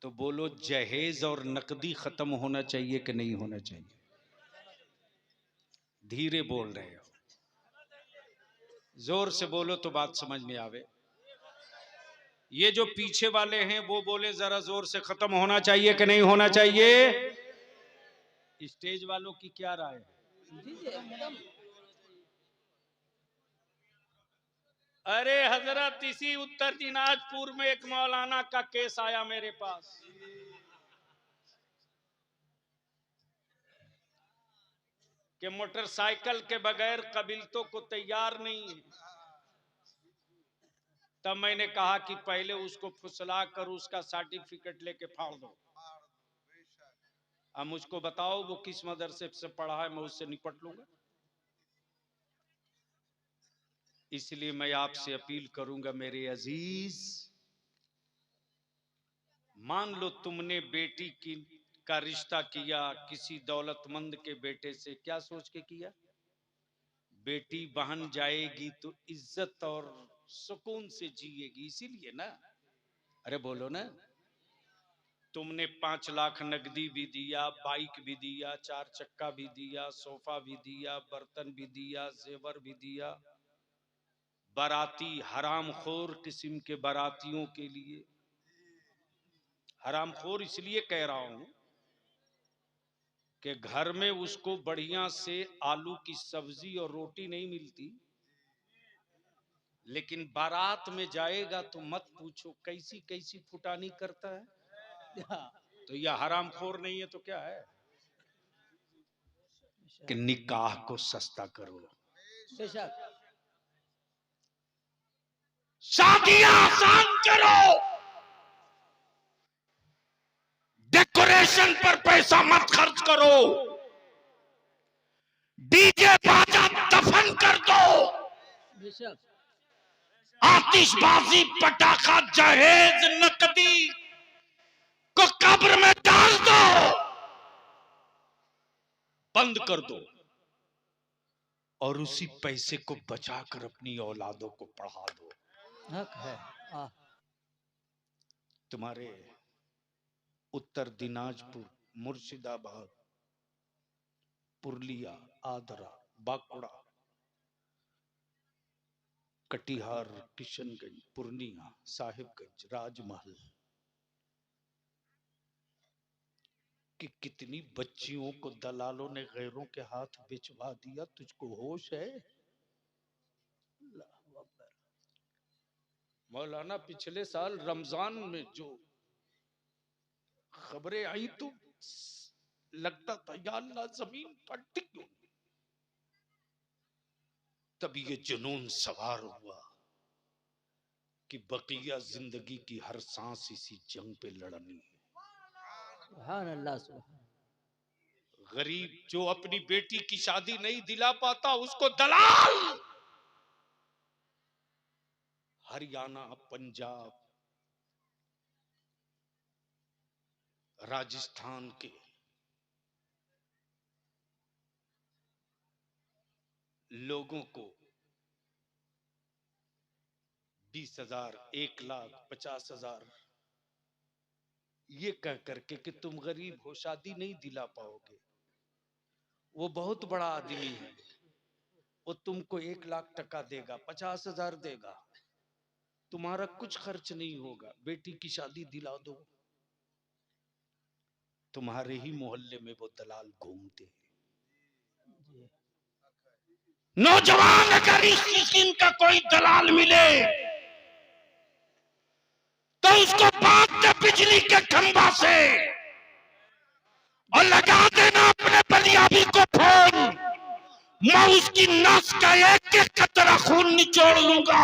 तो बोलो, जहेज और नकदी खत्म होना चाहिए कि नहीं होना चाहिए? धीरे बोल रहे हो, जोर से बोलो तो बात समझ में आवे। ये जो पीछे वाले हैं वो बोले जरा जोर से, खत्म होना चाहिए कि नहीं होना चाहिए? स्टेज वालों की क्या राय है? अरे हजरत, इसी उत्तर दिनाजपुर में एक मौलाना का केस आया मेरे पास। कि मोटरसाइकिल के बगैर कबीलतों को तैयार नहीं है। तब मैंने कहा कि पहले उसको फुसला कर उसका सर्टिफिकेट लेके फाड़ दो। अब मुझको बताओ वो किस मदरसे से पढ़ा है, मैं उससे निपट लूंगा। इसलिए मैं आपसे अपील करूंगा मेरे अजीज, मान लो तुमने बेटी की का रिश्ता किया किसी दौलतमंद के बेटे से, क्या सोच के किया? बेटी बहन जाएगी तो इज्जत और सुकून से जिएगी, इसीलिए ना। अरे बोलो ना। तुमने 5 लाख नकदी भी दिया, बाइक भी दिया, 4 चक्का भी दिया, सोफा भी दिया, बर्तन भी दिया, जेवर भी दिया। बाराती हरामखोर किस्म के बारातियों के लिए, हरामखोर इसलिए कह रहा हूं कि घर में उसको बढ़िया से आलू की सब्जी और रोटी नहीं मिलती, लेकिन बारात में जाएगा तो मत पूछो कैसी कैसी फुटानी करता है। तो यह हरामखोर नहीं है तो क्या है? कि निकाह को सस्ता करो, शादियां आसान करो, डेकोरेशन पर पैसा मत खर्च करो, डीजे बाजा दफन कर दो, आतिशबाजी पटाखा जहेज नकदी को कब्र में डाल दो, बंद कर दो, और उसी पैसे को बचाकर अपनी औलादों को पढ़ा दो। हक है। तुम्हारे उत्तर दिनाजपुर, मुर्शिदाबाद, पुरलिया, आदरा, बांकुड़ा, कटिहार, किशनगंज, पूर्णिया, साहिबगंज, राजमहल कि कितनी बच्चियों को दलालों ने गैरों के हाथ बेचवा दिया। तुझको होश है? मौलाना, पिछले साल रमजान में जो खबरें आई तो लगता था या अल्लाह जमीन फटती क्यों। तब ये जुनून सवार हुआ कि बकिया जिंदगी की हर सांस इसी जंग पे लड़नी है। सुभान अल्लाह, सुभान। गरीब जो अपनी बेटी की शादी नहीं दिला पाता उसको दलाल हरियाणा, पंजाब, राजस्थान के लोगों को 20,000, 1,00,000, 50,000 ये कह करके कि तुम गरीब हो, शादी नहीं दिला पाओगे। वो बहुत बड़ा आदमी है, वो तुमको 1,00,000 टका देगा, 50,000 देगा, तुम्हारा कुछ खर्च नहीं होगा, बेटी की शादी दिला दो। तुम्हारे ही मोहल्ले में वो दलाल घूमते हैं। नौजवान अगर इस किस्म का कोई दलाल मिले तो उसको बांध दे बिजली के खंभा से और लगा देना अपने बलियाबी को फोन। मैं उसकी नस का एक एक कतरा खून निचोड़ लूंगा,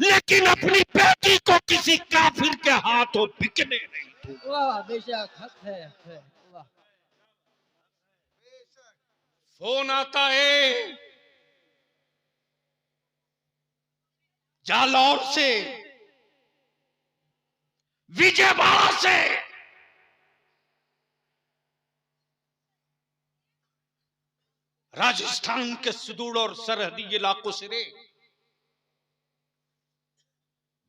लेकिन अपनी बेटी को किसी काफिर के हाथों बिकने नहीं दूंगा। वाह, बेशक हक है। वाह। फोन आता है जालौर से, विजयवाड़ा से, राजस्थान के सुदूर और सरहदी इलाकों से रे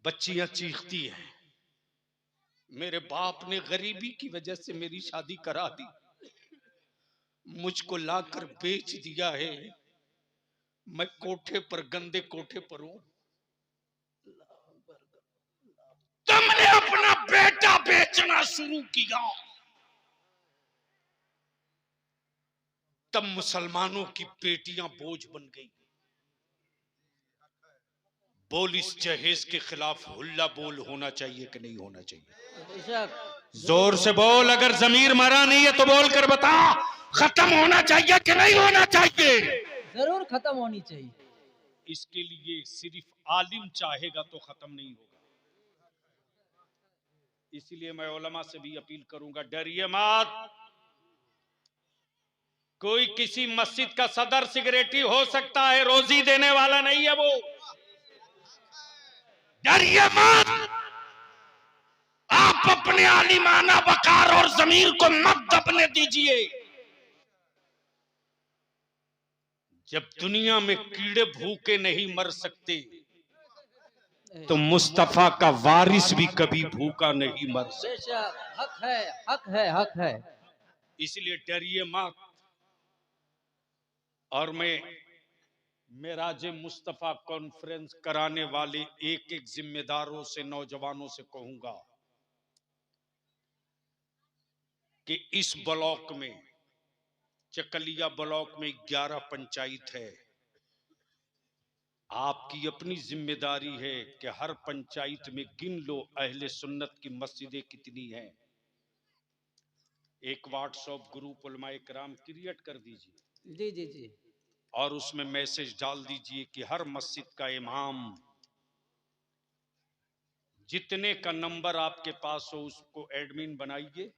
बच्चियां चीखती हैं, मेरे बाप ने गरीबी की वजह से मेरी शादी करा दी, मुझको लाकर बेच दिया है, मैं कोठे पर, गंदे कोठे पर हूं। तुमने अपना बेटा बेचना शुरू किया, तब मुसलमानों की बेटियां बोझ बन गई। बोल, इस जहेज के खिलाफ हुल्ला बोल होना चाहिए कि नहीं होना चाहिए? जोर से बोल, अगर जमीर मरा नहीं है तो बोल कर बता, खत्म होना चाहिए कि नहीं होना चाहिए? जरूर खत्म होनी चाहिए। इसके लिए सिर्फ आलिम चाहेगा तो खत्म नहीं होगा। इसलिए मैं उलमा से भी अपील करूंगा, डरिए मत। कोई किसी मस्जिद का सदर सिगरेटी हो सकता है, रोजी देने वाला नहीं है वो। डरिए मत। आप अपने आलिमाना वकार और जमीर को मत दबने दीजिए। जब दुनिया में कीड़े भूखे नहीं मर सकते, तो मुस्तफा का वारिस भी कभी भूखा नहीं मर सकता। हक है, हक है, हक है। इसलिए डरिए मत। और मैं मेराज मुस्तफा कॉन्फ्रेंस कराने वाले एक एक जिम्मेदारों से, नौजवानों से कहूंगा कि इस ब्लॉक में, चकलिया ब्लॉक में 11 पंचायत है। आपकी अपनी जिम्मेदारी है कि हर पंचायत में गिन लो अहले सुन्नत की मस्जिदें कितनी हैं। एक व्हाट्सएप ग्रुप उलमाए किराम क्रिएट कर दीजिए। जी जी जी। और उसमें मैसेज डाल दीजिए कि हर मस्जिद का इमाम, जितने का नंबर आपके पास हो उसको एडमिन बनाइए।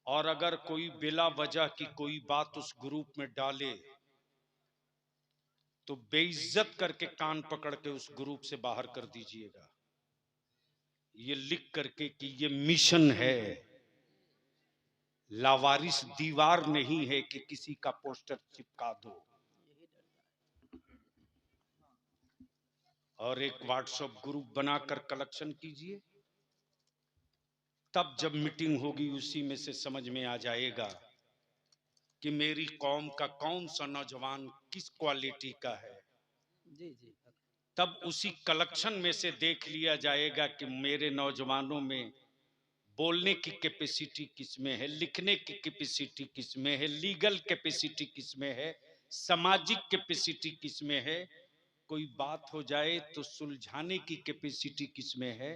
और अगर कोई बिला वजह की कोई बात उस ग्रुप में डाले तो बेइज्जत करके कान पकड़ के उस ग्रुप से बाहर कर दीजिएगा। ये लिख करके कि ये मिशन है, लावारिस दीवार नहीं है कि किसी का पोस्टर चिपका दो। और एक व्हाट्सएप ग्रुप बनाकर कलेक्शन कीजिए। तब जब मीटिंग होगी उसी में से समझ में आ जाएगा कि मेरी कौम का कौन सा नौजवान किस क्वालिटी का है। जी जी। तब उसी कलेक्शन में से देख लिया जाएगा कि मेरे नौजवानों में बोलने की कैपेसिटी किसमें है, लिखने की कैपेसिटी किसमें है, लीगल कैपेसिटी किसमें है, सामाजिक कैपेसिटी किसमें है, कोई बात हो जाए तो सुलझाने की कैपेसिटी किसमें है।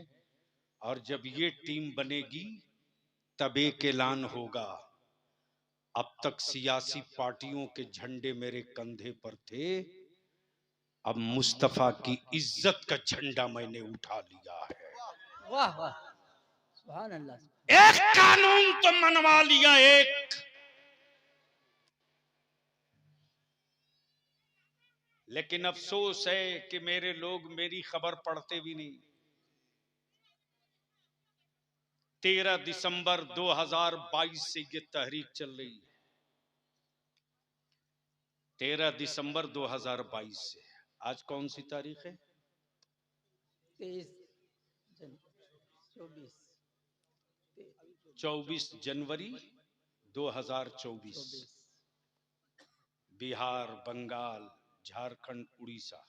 और जब ये टीम बनेगी तब एक ऐलान होगा। अब तक सियासी पार्टियों के झंडे मेरे कंधे पर थे, अब मुस्तफा की इज्जत का झंडा मैंने उठा लिया है। वाह वाह, सुभान अल्लाह। एक कानून तो मनवा लिया, एक। लेकिन अफसोस है कि मेरे लोग मेरी खबर पढ़ते भी नहीं। 13 दिसंबर 2022 से ये तहरीक चल रही है। 13 दिसंबर 2022 से। आज कौन सी तारीख है? 24 जनवरी 2024। बिहार, बंगाल, झारखंड, उड़ीसा,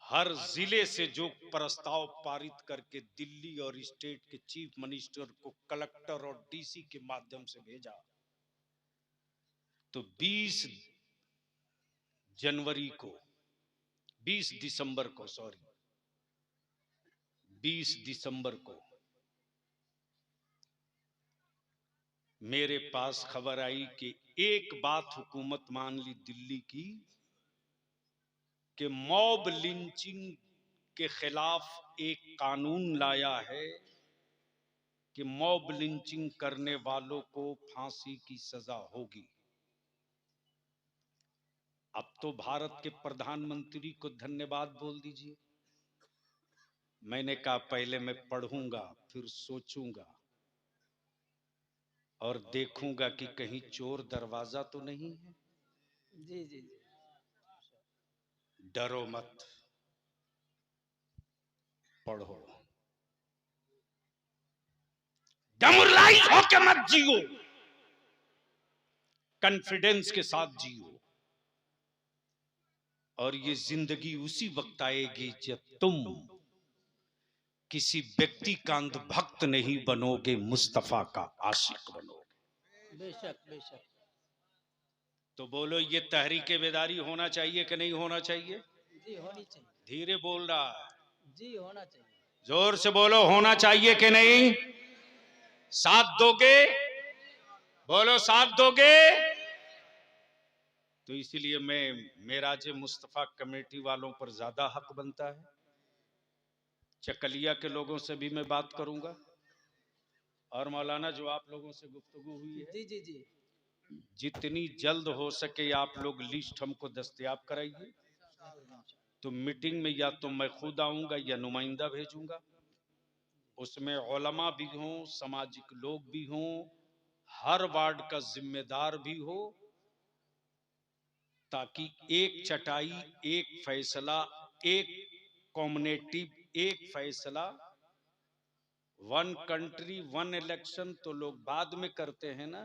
हर जिले से जो प्रस्ताव पारित करके दिल्ली और स्टेट के चीफ मिनिस्टर को कलेक्टर और डीसी के माध्यम से भेजा, तो 20 जनवरी को, 20 दिसंबर को, सॉरी, 20 दिसंबर को मेरे पास खबर आई कि एक बात हुकूमत मान ली दिल्ली की कि मॉब लिंचिंग के खिलाफ एक कानून लाया है कि मॉब लिंचिंग करने वालों को फांसी की सजा होगी। अब तो भारत के प्रधानमंत्री को धन्यवाद बोल दीजिए। मैंने कहा पहले मैं पढ़ूंगा, फिर सोचूंगा और देखूंगा कि कहीं चोर दरवाजा तो नहीं है। जी जी जी। डरो मत। पढ़ो, डेमोरलाइज होके मत जियो, कॉन्फिडेंस के साथ जियो। और ये जिंदगी उसी वक्त आएगी जब तुम किसी व्यक्ति का अंधभक्त नहीं बनोगे, मुस्तफा का आशिक बनोगे। बेशक बेशक। तो बोलो, ये तहरीक बेदारी होना चाहिए कि नहीं होना चाहिए? जी होनी चाहिए। धीरे बोल रहा है, जी होना चाहिए। जोर से बोलो, होना चाहिए कि नहीं? साथ दोगे? बोलो, साथ दोगे? तो इसीलिए मेराज मुस्तफा कमेटी वालों पर ज्यादा हक बनता है। चकलिया के लोगों से भी मैं बात करूंगा, और मौलाना जो आप लोगों से गुफ्तगू हुई है, जी जी जी। जितनी जल्द हो सके आप लोग लिस्ट हमको दस्तयाब कराइए। तो मीटिंग में या तो मैं खुद आऊंगा या नुमाइंदा भेजूंगा, उसमें उलमा भी हों, सामाजिक लोग भी हों, हर वार्ड का जिम्मेदार भी हो, ताकि एक चटाई, एक फैसला, एक कम्युनिटी, एक फैसला, वन कंट्री वन इलेक्शन तो लोग बाद में करते हैं ना।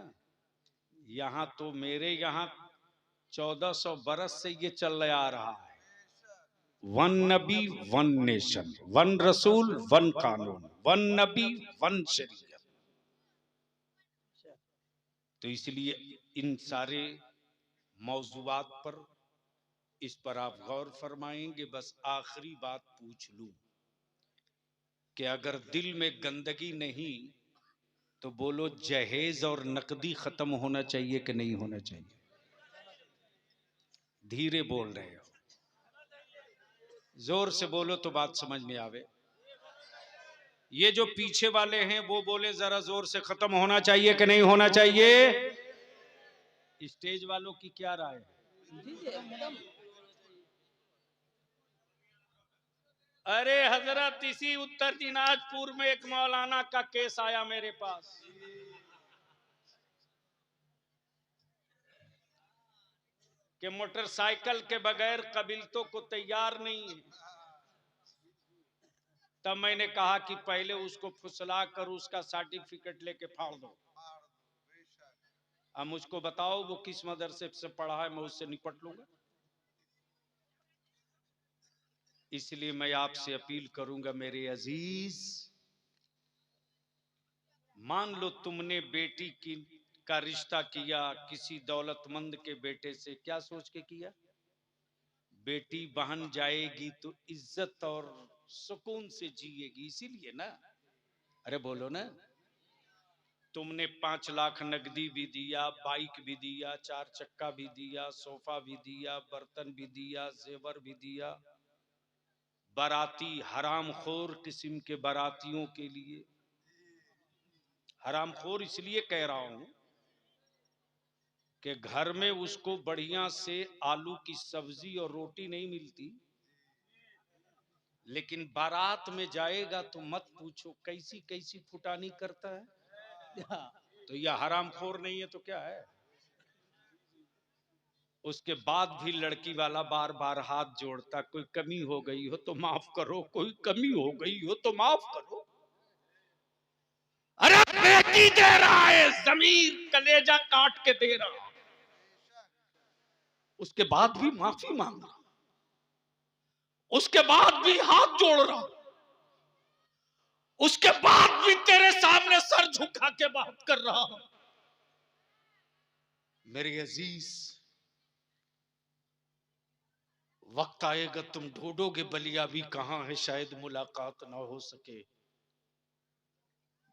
यहाँ तो मेरे यहाँ 1400 बरस से ये चल आ रहा है, वन नबी वन नेशन, वन रसूल वन कानून, वन नबी वन शरीयत। तो इसलिए इन सारे मौजूआत पर, इस पर आप गौर फरमाएंगे। बस आखिरी बात पूछ लूं कि अगर दिल में गंदगी नहीं तो बोलो, जहेज और नकदी खत्म होना चाहिए कि नहीं होना चाहिए? धीरे बोल रहे हो, जोर से बोलो तो बात समझ में आवे। ये जो पीछे वाले हैं वो बोले जरा जोर से, खत्म होना चाहिए कि नहीं होना चाहिए? स्टेज वालों की क्या राय है? जी जी एकदम। अरे हजरत, इसी उत्तर दिनाजपुर में एक मौलाना का केस आया मेरे पास। कि मोटरसाइकिल के बगैर कबीलतों को तैयार नहीं है। तब मैंने कहा कि पहले उसको फुसला कर उसका सर्टिफिकेट लेके फाड़ दो। अब मुझको बताओ वो किस मदरसे से पढ़ा है, मैं उससे निपट लूंगा। इसलिए मैं आपसे अपील करूंगा मेरे अजीज, मान लो तुमने बेटी का रिश्ता किया किसी दौलतमंद के बेटे से, क्या सोच के किया? बेटी बहन जाएगी तो इज्जत और सुकून से जिएगी, इसीलिए ना। अरे बोलो ना। तुमने 5 लाख नकदी भी दिया, बाइक भी दिया, 4 चक्का भी दिया, सोफा भी दिया, बर्तन भी दिया, जेवर भी दिया। बाराती हरामखोर किस्म के बारातियों के लिए, हरामखोर इसलिए कह रहा हूं कि घर में उसको बढ़िया से आलू की सब्जी और रोटी नहीं मिलती, लेकिन बारात में जाएगा तो मत पूछो कैसी कैसी फुटानी करता है। तो यह हरामखोर नहीं है तो क्या है? उसके बाद भी लड़की वाला बार बार हाथ जोड़ता, कोई कमी हो गई हो तो माफ करो, कोई कमी हो गई हो तो माफ करो। अरे बेटी दे रहा है, जमीर कलेजा काट के दे रहा, उसके बाद भी माफी मांग रहा, उसके बाद भी हाथ जोड़ रहा, उसके बाद भी तेरे सामने सर झुका के बात कर रहा हूं। मेरे अजीज, वक्त आएगा तुम ढूंढोगे बलिया भी कहां है, शायद मुलाकात ना हो सके।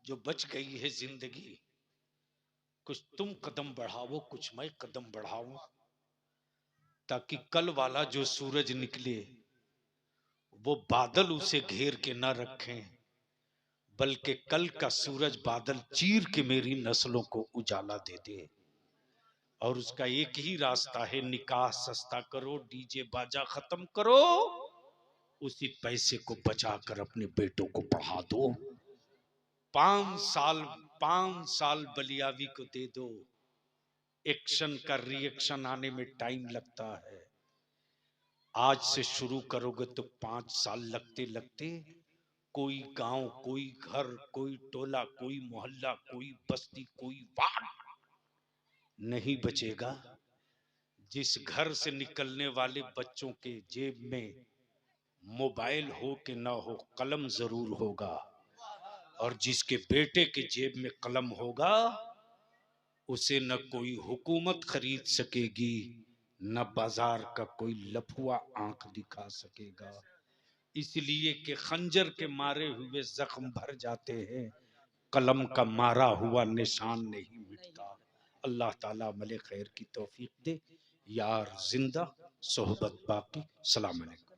जो बच गई है जिंदगी, कुछ तुम कदम बढ़ाओ, कुछ मैं कदम बढ़ाऊं, ताकि कल वाला जो सूरज निकले वो बादल उसे घेर के न रखें, बल्कि कल का सूरज बादल चीर के मेरी नस्लों को उजाला दे दे। और उसका एक ही रास्ता है, निकाह सस्ता करो, डीजे बाजा खत्म करो, उसी पैसे को बचाकर अपने बेटों को पढ़ा दो। 5 साल बलियावी को दे दो। एक्शन का रिएक्शन आने में टाइम लगता है। आज से शुरू करोगे तो 5 साल लगते लगते कोई गांव, कोई घर, कोई टोला, कोई मोहल्ला, कोई बस्ती, कोई वार्ड नहीं बचेगा जिस घर से निकलने वाले बच्चों के जेब में मोबाइल हो कि ना हो, कलम जरूर होगा। और जिसके बेटे के जेब में कलम होगा उसे न कोई हुकूमत खरीद सकेगी, न बाजार का कोई लफुआ आंख दिखा सकेगा। इसलिए कि खंजर के मारे हुए जख्म भर जाते हैं, कलम का मारा हुआ निशान नहीं मिटता। अल्लाह ताला अमल खैर की तौफीक दे। यार जिंदा, सोहबत बाकी। सलाम अलैकुम।